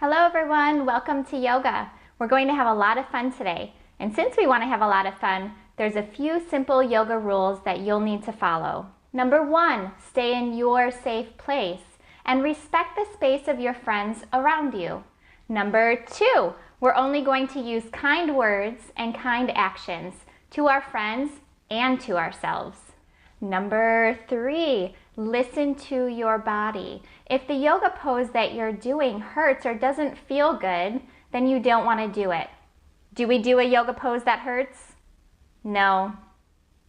Hello everyone, welcome to yoga. We're going to have a lot of fun today. And since we want to have a lot of fun, there's a few simple yoga rules that you'll need to follow. Number 1, stay in your safe place and respect the space of your friends around you. Number 2, we're only going to use kind words and kind actions to our friends and to ourselves. Number 3, listen to your body. If the yoga pose that you're doing hurts or doesn't feel good, then you don't want to do it. Do we do a yoga pose that hurts? No.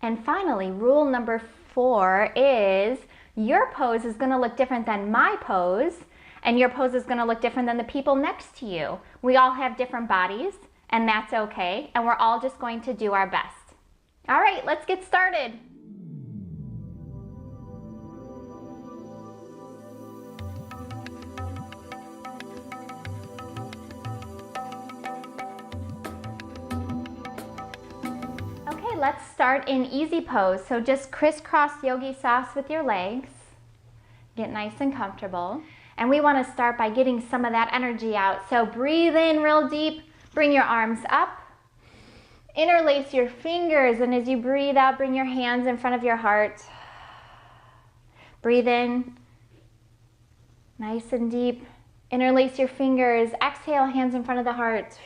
And finally, rule number 4 is your pose is going to look different than my pose, and your pose is going to look different than the people next to you. We all have different bodies, and that's okay, and we're all just going to do our best. All right, let's get started. Okay, let's start in easy pose. So just crisscross yogi sauce with your legs. Get nice and comfortable. And we want to start by getting some of that energy out. So breathe in real deep, bring your arms up, interlace your fingers, and as you breathe out, bring your hands in front of your heart. Breathe in, nice and deep, interlace your fingers, exhale, hands in front of the heart.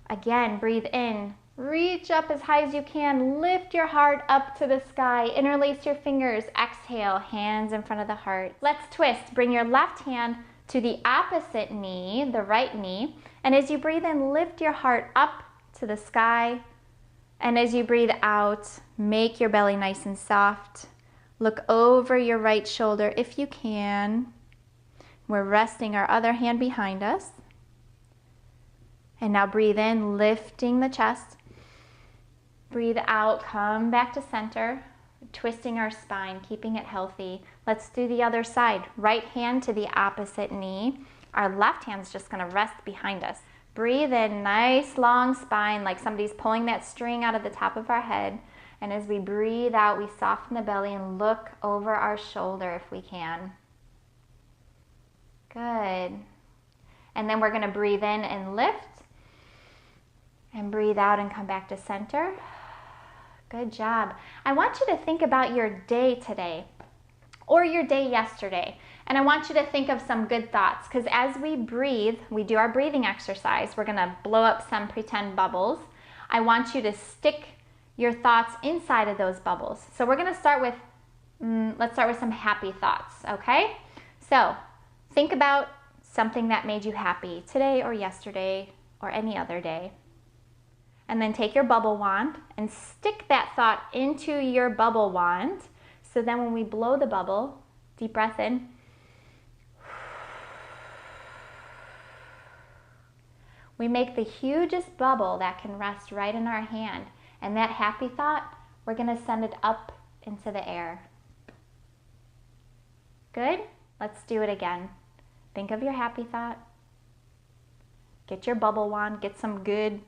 Again, breathe in. Reach up as high as you can. Lift your heart up to the sky. Interlace your fingers. Exhale, hands in front of the heart. Let's twist. Bring your left hand to the opposite knee, the right knee. And as you breathe in, lift your heart up to the sky. And as you breathe out, make your belly nice and soft. Look over your right shoulder if you can. We're resting our other hand behind us. And now breathe in, lifting the chest. Breathe out, come back to center, twisting our spine, keeping it healthy. Let's do the other side. Right hand to the opposite knee. Our left hand's just gonna rest behind us. Breathe in, nice long spine, like somebody's pulling that string out of the top of our head. And as we breathe out, we soften the belly and look over our shoulder if we can. Good. And then we're gonna breathe in and lift. And breathe out and come back to center. Good job. I want you to think about your day today or your day yesterday. And I want you to think of some good thoughts, because as we breathe, we do our breathing exercise. We're going to blow up some pretend bubbles. I want you to stick your thoughts inside of those bubbles. So we're going to start with, let's start with some happy thoughts, okay? So think about something that made you happy today or yesterday or any other day. And then take your bubble wand and stick that thought into your bubble wand. So then when we blow the bubble, deep breath in. We make the hugest bubble that can rest right in our hand. And that happy thought, we're going to send it up into the air. Good? Let's do it again. Think of your happy thought. Get your bubble wand, get some good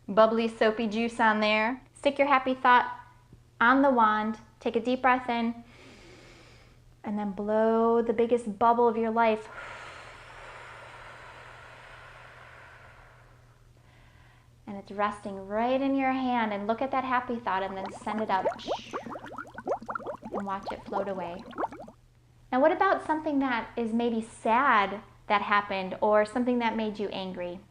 bubbly soapy juice on there. Stick your happy thought on the wand. Take a deep breath in. And then blow the biggest bubble of your life. And it's resting right in your hand. And look at that happy thought and then send it up. And watch it float away. Now what about something that is maybe sad that happened, or something that made you angry?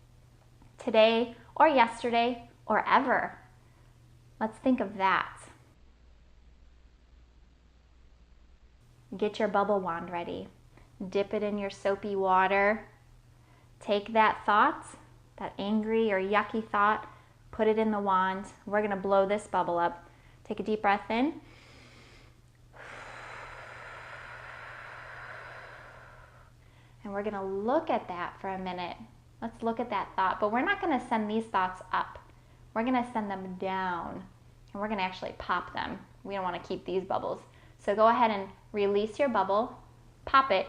Today or yesterday or ever. Let's think of that. Get your bubble wand ready. Dip it in your soapy water. Take that thought, that angry or yucky thought, put it in the wand. We're going to blow this bubble up. Take a deep breath in. And we're going to look at that for a minute. Let's look at that thought, but we're not going to send these thoughts up. We're going to send them down, and we're going to actually pop them. We don't want to keep these bubbles. So go ahead and release your bubble, pop it,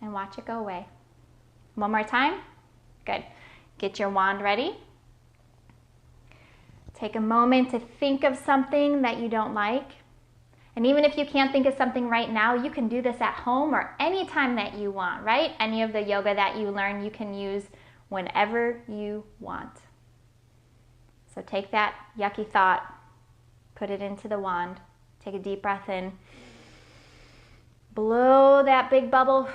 and watch it go away. One more time. Good. Get your wand ready. Take a moment to think of something that you don't like, And even if you can't think of something right now, you can do this at home or anytime that you want, right? Any of the yoga that you learn, you can use whenever you want. So take that yucky thought, put it into the wand, take a deep breath in, blow that big bubble.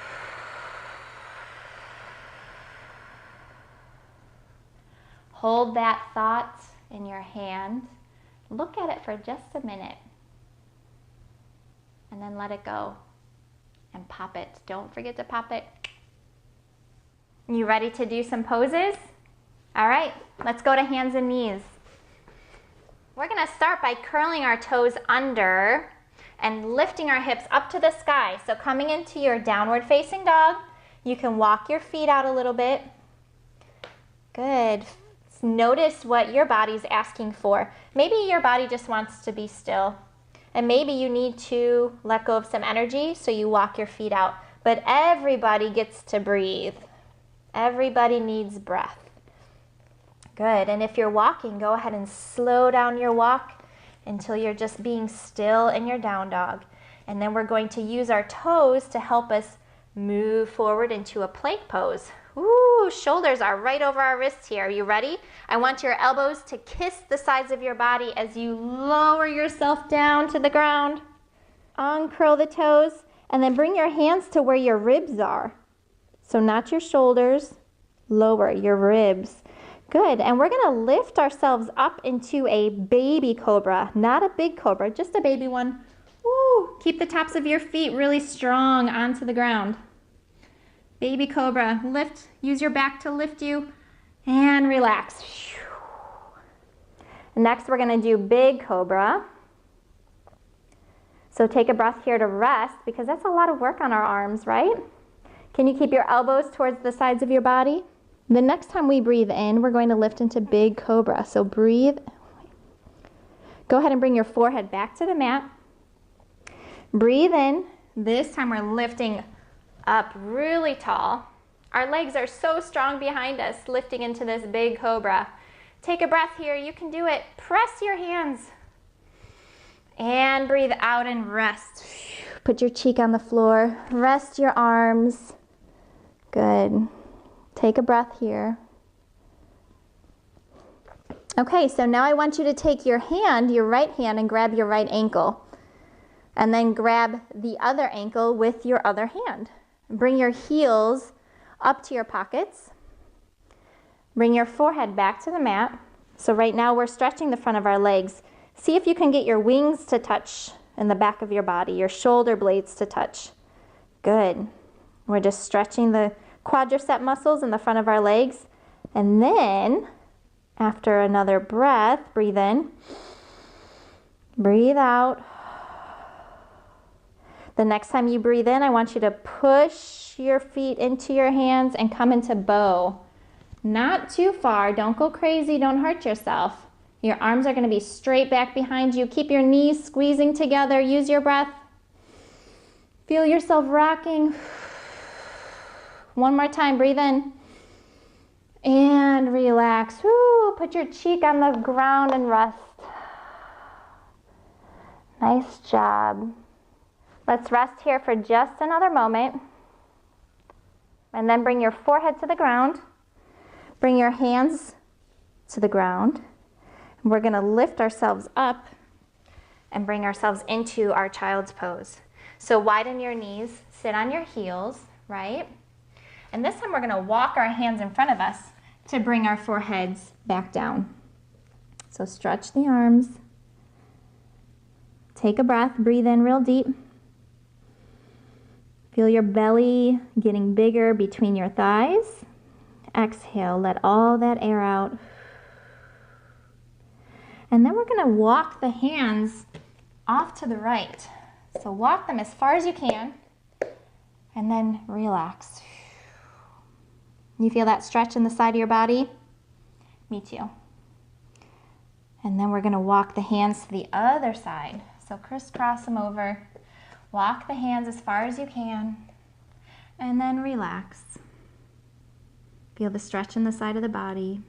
Hold that thought in your hand. Look at it for just a minute. And then let it go. And pop it. Don't forget to pop it. You ready to do some poses? All right, let's go to hands and knees. We're gonna start by curling our toes under and lifting our hips up to the sky. So coming into your downward facing dog, you can walk your feet out a little bit. Good. Notice what your body's asking for. Maybe your body just wants to be still. And maybe you need to let go of some energy, so you walk your feet out. But everybody gets to breathe. Everybody needs breath. Good. And if you're walking, go ahead and slow down your walk until you're just being still in your down dog. And then we're going to use our toes to help us move forward into a plank pose. Ooh, shoulders are right over our wrists here. Are you ready? I want your elbows to kiss the sides of your body as you lower yourself down to the ground. Uncurl the toes and then bring your hands to where your ribs are. So not your shoulders, lower your ribs. Good, and we're gonna lift ourselves up into a baby cobra, not a big cobra, just a baby one. Woo! Keep the tops of your feet really strong onto the ground. Baby cobra, lift, use your back to lift you, and relax. Next, we're gonna do big cobra. So take a breath here to rest, because that's a lot of work on our arms, right? Can you keep your elbows towards the sides of your body? The next time we breathe in, we're going to lift into big cobra. So breathe. Go ahead and bring your forehead back to the mat. Breathe in. This time we're lifting up really tall. Our legs are so strong behind us, lifting into this big cobra. Take a breath here. You can do it. Press your hands. And breathe out and rest. Put your cheek on the floor. Rest your arms. Good. Take a breath here. Okay, so now I want you to take your hand, your right hand, and grab your right ankle. And then grab the other ankle with your other hand. Bring your heels up to your pockets. Bring your forehead back to the mat. So right now we're stretching the front of our legs. See if you can get your wings to touch in the back of your body, your shoulder blades to touch. Good. We're just stretching the quadricep muscles in the front of our legs. And then, after another breath, breathe in. Breathe out. The next time you breathe in, I want you to push your feet into your hands and come into bow. Not too far. Don't go crazy. Don't hurt yourself. Your arms are going to be straight back behind you. Keep your knees squeezing together. Use your breath. Feel yourself rocking. One more time. Breathe in. And relax. Woo. Put your cheek on the ground and rest. Nice job. Let's rest here for just another moment. And then bring your forehead to the ground. Bring your hands to the ground. And we're going to lift ourselves up and bring ourselves into our child's pose. So widen your knees, sit on your heels, right? And this time we're going to walk our hands in front of us to bring our foreheads back down. So stretch the arms. Take a breath, breathe in real deep. Feel your belly getting bigger between your thighs. Exhale, let all that air out. And then we're going to walk the hands off to the right. So walk them as far as you can, and then relax. You feel that stretch in the side of your body? Me too. And then we're going to walk the hands to the other side. So crisscross them over. Walk the hands as far as you can, and then relax. Feel the stretch in the side of the body.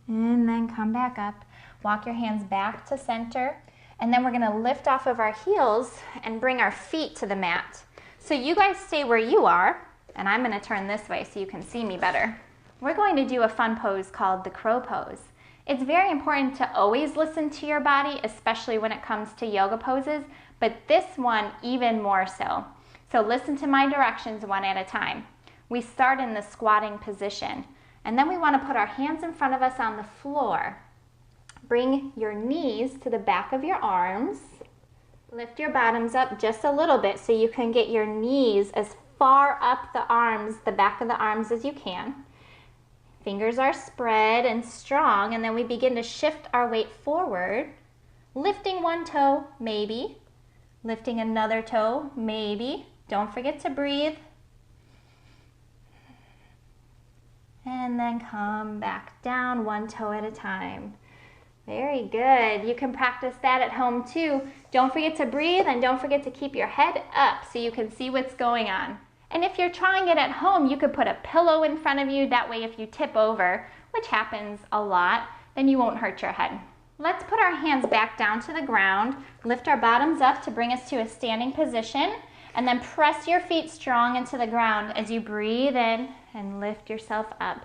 And then come back up. Walk your hands back to center. And then we're gonna lift off of our heels and bring our feet to the mat. So you guys stay where you are, and I'm gonna turn this way so you can see me better. We're going to do a fun pose called the crow pose. It's very important to always listen to your body, especially when it comes to yoga poses, but this one even more so. So listen to my directions one at a time. We start in the squatting position, and then we want to put our hands in front of us on the floor. Bring your knees to the back of your arms. Lift your bottoms up just a little bit so you can get your knees as far up the arms, the back of the arms as you can. Fingers are spread and strong, and then we begin to shift our weight forward, lifting one toe, maybe, lifting another toe, maybe. Don't forget to breathe. And then come back down one toe at a time. Very good. You can practice that at home too. Don't forget to breathe, and don't forget to keep your head up so you can see what's going on. And if you're trying it at home, you could put a pillow in front of you. That way if you tip over, which happens a lot, then you won't hurt your head. Let's put our hands back down to the ground, lift our bottoms up to bring us to a standing position, and then press your feet strong into the ground as you breathe in and lift yourself up.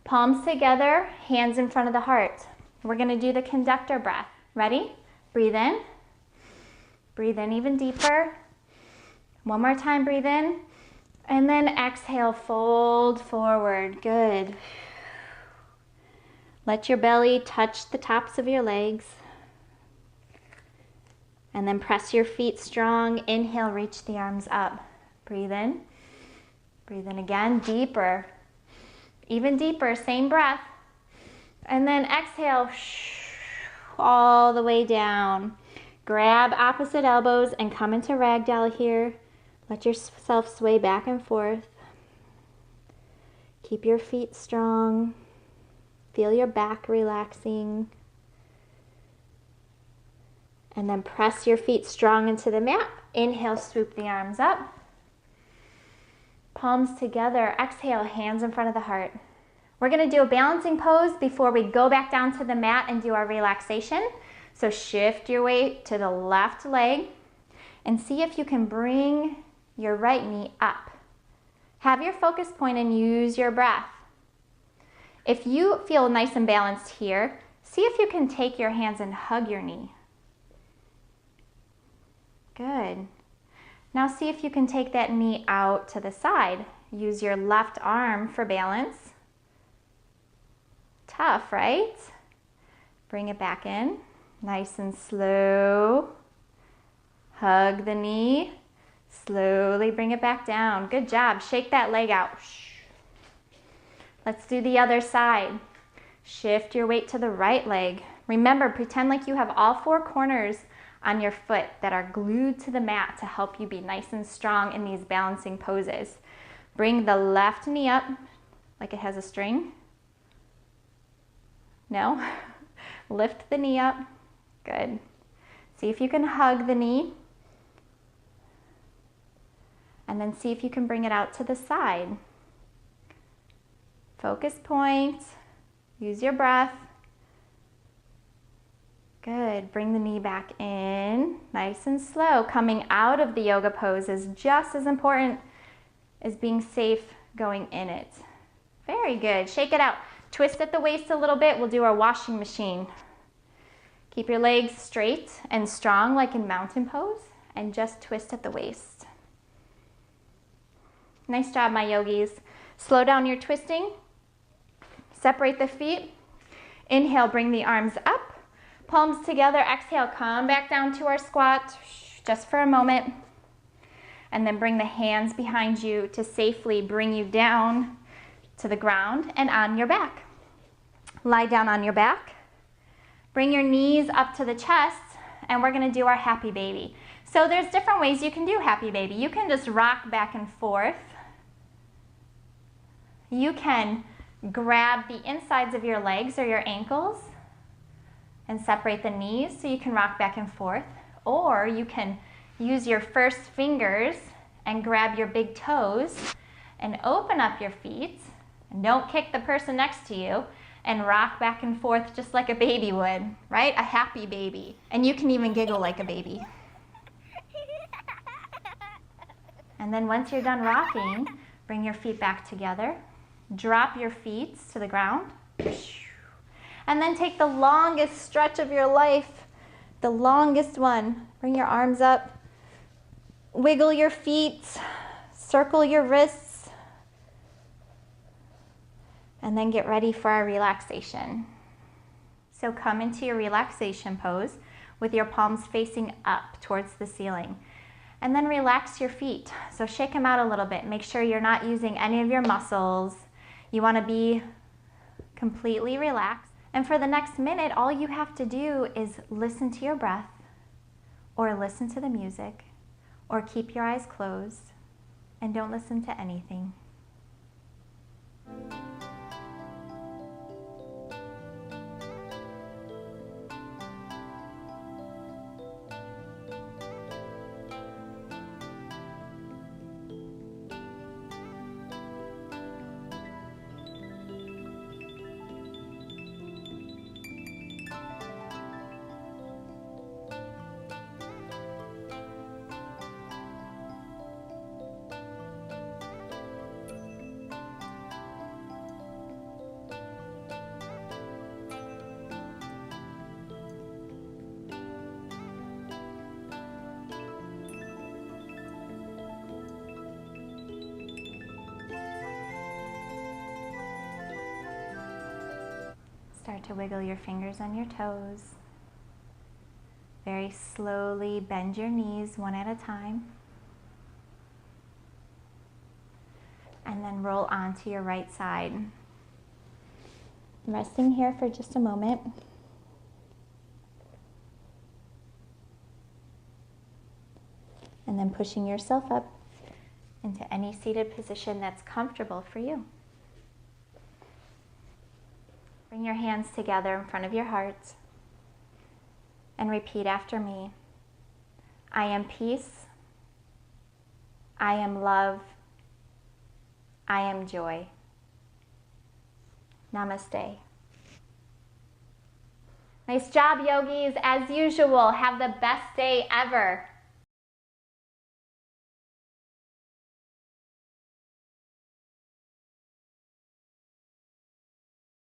Palms together, hands in front of the heart. We're gonna do the conductor breath. Ready? Breathe in. Breathe in even deeper. One more time, breathe in. And then exhale, fold forward. Good. Let your belly touch the tops of your legs. And then press your feet strong. Inhale, reach the arms up. Breathe in. Breathe in again, deeper. Even deeper, same breath. And then exhale, all the way down. Grab opposite elbows and come into ragdoll here. Let yourself sway back and forth. Keep your feet strong. Feel your back relaxing. And then press your feet strong into the mat. Inhale, swoop the arms up. Palms together. Exhale, hands in front of the heart. We're going to do a balancing pose before we go back down to the mat and do our relaxation. So shift your weight to the left leg and see if you can bring your right knee up. Have your focus point and use your breath. If you feel nice and balanced here, see if you can take your hands and hug your knee. Good. Now see if you can take that knee out to the side. Use your left arm for balance. Tough, right? Bring it back in. Nice and slow. Hug the knee. Slowly bring it back down. Good job. Shake that leg out. Let's do the other side. Shift your weight to the right leg. Remember, pretend like you have all four corners on your foot that are glued to the mat to help you be nice and strong in these balancing poses. Bring the left knee up like it has a string. No? Lift the knee up. Good. See if you can hug the knee. And then see if you can bring it out to the side. Focus point. Use your breath. Good. Bring the knee back in. Nice and slow. Coming out of the yoga pose is just as important as being safe going in it. Very good. Shake it out. Twist at the waist a little bit. We'll do our washing machine. Keep your legs straight and strong like in mountain pose, and just twist at the waist. Nice job, my yogis. Slow down your twisting. Separate the feet. Inhale, bring the arms up. Palms together. Exhale, come back down to our squat just for a moment. And then bring the hands behind you to safely bring you down to the ground and on your back. Lie down on your back. Bring your knees up to the chest, and we're going to do our happy baby. So there's different ways you can do happy baby. You can just rock back and forth. You can grab the insides of your legs or your ankles and separate the knees so you can rock back and forth. Or you can use your first fingers and grab your big toes and open up your feet. And don't kick the person next to you. and rock back and forth just like a baby would, right? A happy baby. And you can even giggle like a baby. And then once you're done rocking, bring your feet back together. Drop your feet to the ground. And then take the longest stretch of your life, the longest one. Bring your arms up. Wiggle your feet. Circle your wrists. And then get ready for our relaxation. So come into your relaxation pose with your palms facing up towards the ceiling. And then relax your feet. So shake them out a little bit. Make sure you're not using any of your muscles. You want to be completely relaxed. And for the next minute, all you have to do is listen to your breath, or listen to the music, or keep your eyes closed, and don't listen to anything. Start to wiggle your fingers on your toes. Very slowly bend your knees one at a time. And then roll onto your right side. Resting here for just a moment. And then pushing yourself up into any seated position that's comfortable for you. Bring your hands together in front of your heart and repeat after me. I am peace. I am love. I am joy. Namaste. Nice job, yogis. As usual, have the best day ever.